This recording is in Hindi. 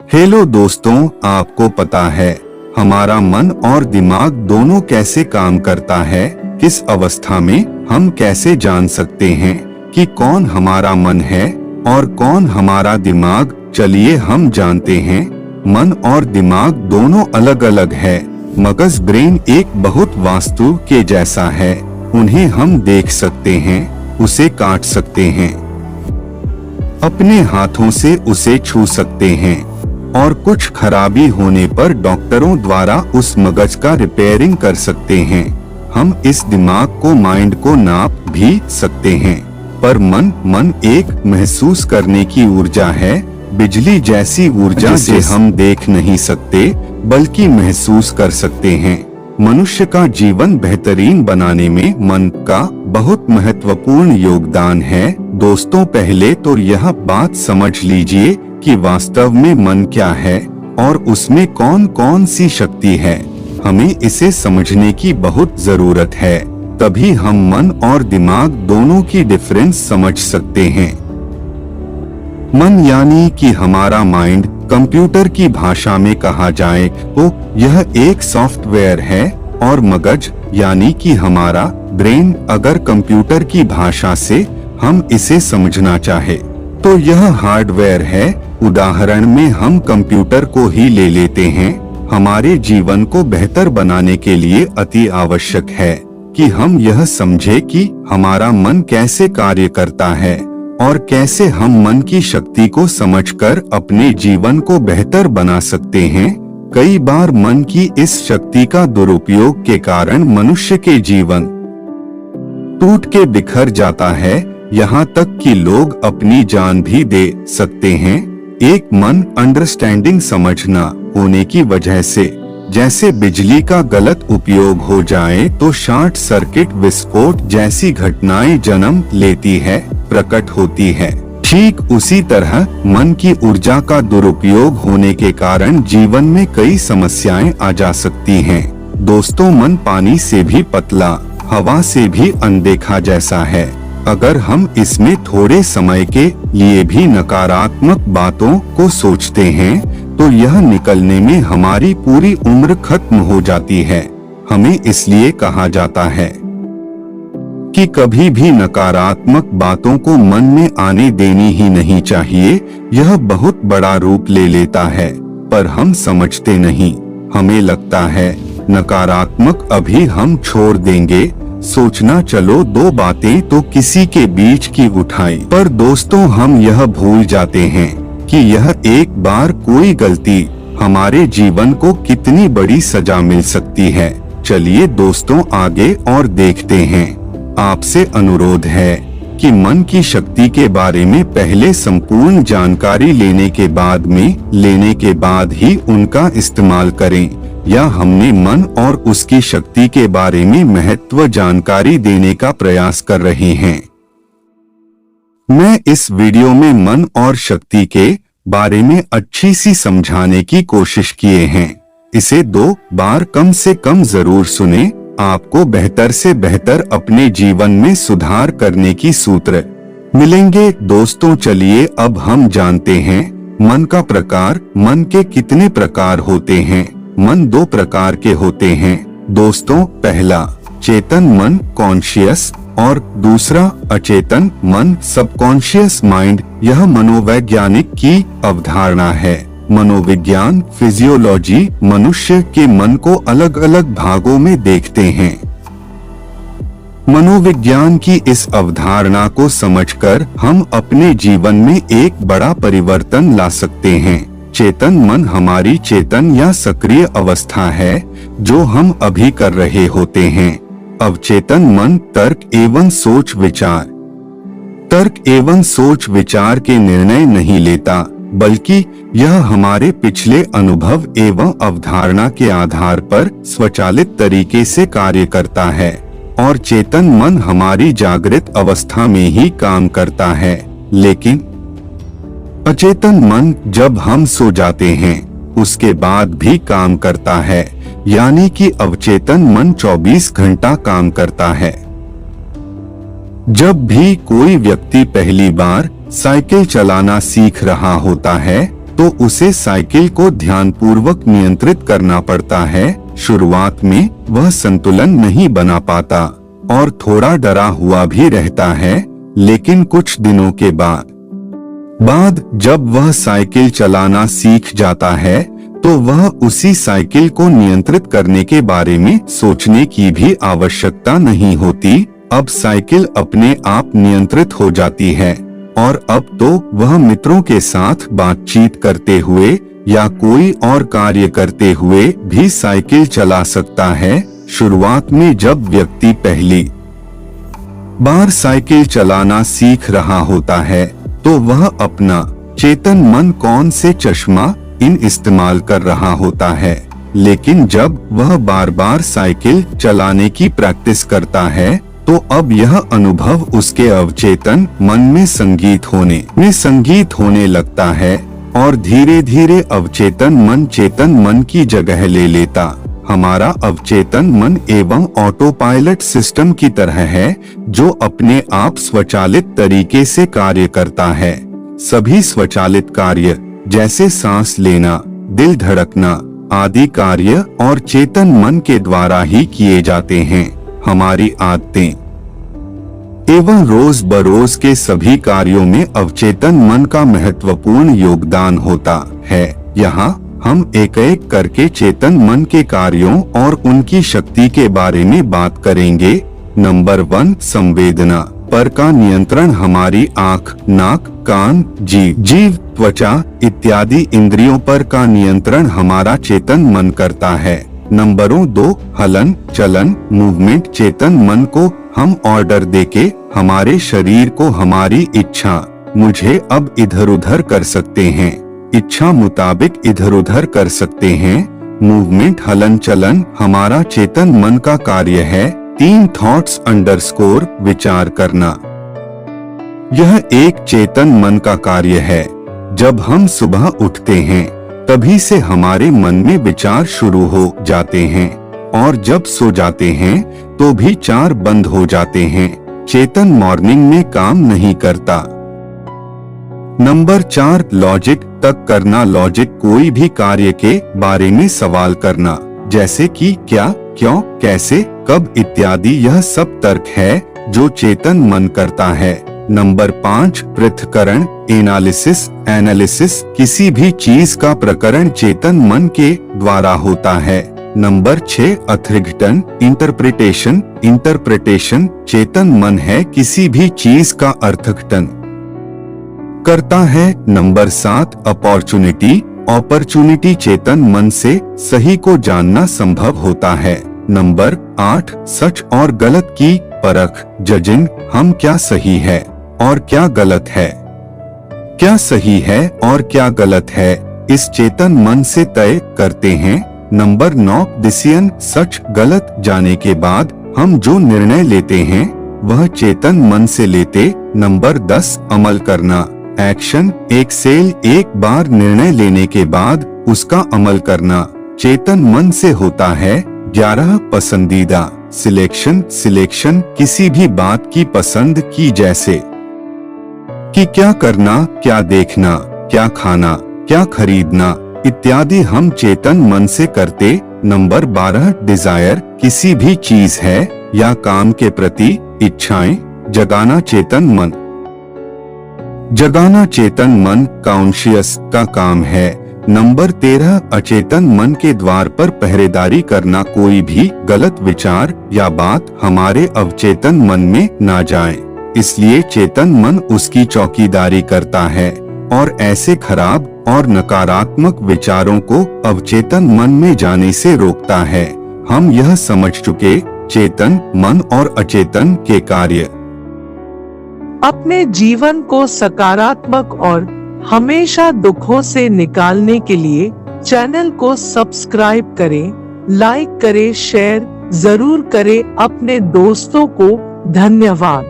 हेलो दोस्तों, आपको पता है हमारा मन और दिमाग दोनों कैसे काम करता है? किस अवस्था में हम कैसे जान सकते हैं कि कौन हमारा मन है और कौन हमारा दिमाग? चलिए हम जानते हैं। मन और दिमाग दोनों अलग अलग है। मगज ब्रेन एक बहुत वास्तु के जैसा है। उन्हें हम देख सकते हैं, उसे काट सकते हैं, अपने हाथों से उसे छू सकते हैं और कुछ खराबी होने पर डॉक्टरों द्वारा उस मगज का रिपेयरिंग कर सकते हैं। हम इस दिमाग को, माइंड को नाप भी सकते हैं, पर मन एक महसूस करने की ऊर्जा है, बिजली जैसी ऊर्जा जिसे हम देख नहीं सकते बल्कि महसूस कर सकते हैं। मनुष्य का जीवन बेहतरीन बनाने में मन का बहुत महत्वपूर्ण योगदान है। दोस्तों, पहले तो यह बात समझ लीजिए कि वास्तव में मन क्या है और उसमें कौन कौन सी शक्ति है। हमें इसे समझने की बहुत जरूरत है, तभी हम मन और दिमाग दोनों की डिफरेंस समझ सकते हैं। मन यानी कि हमारा माइंड, कंप्यूटर की भाषा में कहा जाए तो यह एक सॉफ्टवेयर है, और मगज यानी कि हमारा ब्रेन, अगर कंप्यूटर की भाषा से हम इसे समझना चाहे तो यह हार्डवेयर है। उदाहरण में हम कंप्यूटर को ही ले लेते हैं। हमारे जीवन को बेहतर बनाने के लिए अति आवश्यक है कि हम यह समझे कि हमारा मन कैसे कार्य करता है और कैसे हम मन की शक्ति को समझकर अपने जीवन को बेहतर बना सकते हैं। कई बार मन की इस शक्ति का दुरुपयोग के कारण मनुष्य के जीवन टूट के बिखर जाता है, यहाँ तक कि लोग अपनी जान भी दे सकते हैं। एक मन अंडरस्टैंडिंग, समझना होने की वजह से, जैसे बिजली का गलत उपयोग हो जाए तो शॉर्ट सर्किट, विस्फोट जैसी घटनाएं जन्म लेती है, प्रकट होती है। ठीक उसी तरह मन की ऊर्जा का दुरुपयोग होने के कारण जीवन में कई समस्याएं आ जा सकती हैं। दोस्तों, मन पानी से भी पतला, हवा से भी अनदेखा जैसा है। अगर हम इसमें थोड़े समय के लिए भी नकारात्मक बातों को सोचते हैं तो यह निकलने में हमारी पूरी उम्र खत्म हो जाती है। हमें इसलिए कहा जाता है कि कभी भी नकारात्मक बातों को मन में आने देनी ही नहीं चाहिए। यह बहुत बड़ा रूप ले लेता है, पर हम समझते नहीं। हमें लगता है नकारात्मक अभी हम छोड़ देंगे, सोचना चलो दो बातें तो किसी के बीच की उठाई। पर दोस्तों, हम यह भूल जाते हैं कि यह एक बार कोई गलती हमारे जीवन को कितनी बड़ी सजा मिल सकती है। चलिए दोस्तों, आगे और देखते हैं। आपसे अनुरोध है कि मन की शक्ति के बारे में पहले संपूर्ण जानकारी लेने के बाद ही उनका इस्तेमाल करें, या हमने मन और उसकी शक्ति के बारे में महत्व जानकारी देने का प्रयास कर रहे हैं। मैं इस वीडियो में मन और शक्ति के बारे में अच्छी सी समझाने की कोशिश किए हैं। इसे 2 बार कम से कम जरूर सुने। आपको बेहतर से बेहतर अपने जीवन में सुधार करने की सूत्र मिलेंगे। दोस्तों, चलिए अब हम जानते हैं मन का प्रकार। मन के कितने प्रकार होते हैं? मन 2 प्रकार के होते हैं दोस्तों। पहला चेतन मन, कॉन्शियस, और दूसरा अचेतन मन, सबकॉन्शियस माइंड। यह मनोवैज्ञानिक की अवधारणा है। मनोविज्ञान, फिजियोलॉजी मनुष्य के मन को अलग अलग भागों में देखते हैं। मनोविज्ञान की इस अवधारणा को समझकर हम अपने जीवन में एक बड़ा परिवर्तन ला सकते हैं। चेतन मन हमारी चेतन या सक्रिय अवस्था है जो हम अभी कर रहे होते हैं। अवचेतन मन तर्क एवं सोच विचार के निर्णय नहीं लेता, बल्कि यह हमारे पिछले अनुभव एवं अवधारणा के आधार पर स्वचालित तरीके से कार्य करता है। और चेतन मन हमारी जागृत अवस्था में ही काम करता है, लेकिन अचेतन मन जब हम सो जाते हैं उसके बाद भी काम करता है, यानी कि अवचेतन मन 24 घंटा काम करता है। जब भी कोई व्यक्ति पहली बार साइकिल चलाना सीख रहा होता है तो उसे साइकिल को ध्यानपूर्वक नियंत्रित करना पड़ता है। शुरुआत में वह संतुलन नहीं बना पाता और थोड़ा डरा हुआ भी रहता है, लेकिन कुछ दिनों के बाद जब वह साइकिल चलाना सीख जाता है तो वह उसी साइकिल को नियंत्रित करने के बारे में सोचने की भी आवश्यकता नहीं होती। अब साइकिल अपने आप नियंत्रित हो जाती है और अब तो वह मित्रों के साथ बातचीत करते हुए या कोई और कार्य करते हुए भी साइकिल चला सकता है। शुरुआत में जब व्यक्ति पहली बार साइकिल चलाना सीख रहा होता है तो वह अपना चेतन मन कौन से चश्मा इन इस्तेमाल कर रहा होता है, लेकिन जब वह बार बार साइकिल चलाने की प्रैक्टिस करता है तो अब यह अनुभव उसके अवचेतन मन में संगीत होने लगता है और धीरे धीरे अवचेतन मन चेतन मन की जगह ले लेता। हमारा अवचेतन मन एवं ऑटो पायलट सिस्टम की तरह है जो अपने आप स्वचालित तरीके से कार्य करता है। सभी स्वचालित कार्य जैसे सांस लेना, दिल धड़कना आदि कार्य और चेतन मन के द्वारा ही किए जाते हैं। हमारी आदतें एवं रोज बरोज के सभी कार्यों में अवचेतन मन का महत्वपूर्ण योगदान होता है। यहाँ हम एक एक करके चेतन मन के कार्यों और उनकी शक्ति के बारे में बात करेंगे। नंबर 1, संवेदना पर का नियंत्रण। हमारी आँख, नाक, कान, जीभ, त्वचा इत्यादि इंद्रियों पर का नियंत्रण हमारा चेतन मन करता है। नंबरों 2, हलन चलन मूवमेंट। चेतन मन को हम ऑर्डर देके हमारे शरीर को हमारी इच्छा, मुझे अब इधर उधर कर सकते हैं, इच्छा मुताबिक इधर उधर कर सकते हैं। मूवमेंट हलन चलन हमारा चेतन मन का कार्य है। 3, थॉट्स अंडरस्कोर विचार करना। यह एक चेतन मन का कार्य है। जब हम सुबह उठते हैं तभी से हमारे मन में विचार शुरू हो जाते हैं और जब सो जाते हैं तो भी 4 बंद हो जाते हैं। चेतन मॉर्निंग में काम नहीं करता। नंबर 4, लॉजिक तक करना। लॉजिक कोई भी कार्य के बारे में सवाल करना, जैसे कि क्या, क्यों, कैसे, कब इत्यादि। यह सब तर्क है जो चेतन मन करता है। नंबर 5, पृथक्करण एनालिसिस। किसी भी चीज का प्रकरण चेतन मन के द्वारा होता है। नंबर 6, अर्थ इंटरप्रिटेशन चेतन मन है किसी भी चीज का अर्थघटन करता है। नंबर 7, अपॉर्चुनिटी चेतन मन से सही को जानना संभव होता है। नंबर 8, सच और गलत की परख जजिंग। हम क्या सही है और क्या गलत है, क्या सही है और क्या गलत है, इस चेतन मन से तय करते हैं। नंबर 9, डिसीजन सच गलत जाने के बाद हम जो निर्णय लेते हैं वह चेतन मन से लेते। नंबर 10, अमल करना एक्शन एक बार निर्णय लेने के बाद उसका अमल करना चेतन मन से होता है। 11, पसंदीदा सिलेक्शन किसी भी बात की पसंद की, जैसे कि क्या करना, क्या देखना, क्या खाना, क्या खरीदना इत्यादि हम चेतन मन से करते। नंबर 12, डिजायर किसी भी चीज है या काम के प्रति इच्छाएं जगाना चेतन मन कॉन्शियस का काम है। नंबर 13, अचेतन मन के द्वार पर पहरेदारी करना। कोई भी गलत विचार या बात हमारे अवचेतन मन में ना जाए, इसलिए चेतन मन उसकी चौकीदारी करता है और ऐसे खराब और नकारात्मक विचारों को अवचेतन मन में जाने से रोकता है। हम यह समझ चुके चेतन मन और अचेतन के कार्य। अपने जीवन को सकारात्मक और हमेशा दुखों से निकालने के लिए चैनल को सब्सक्राइब करें, लाइक करें, शेयर जरूर करें अपने दोस्तों को। धन्यवाद।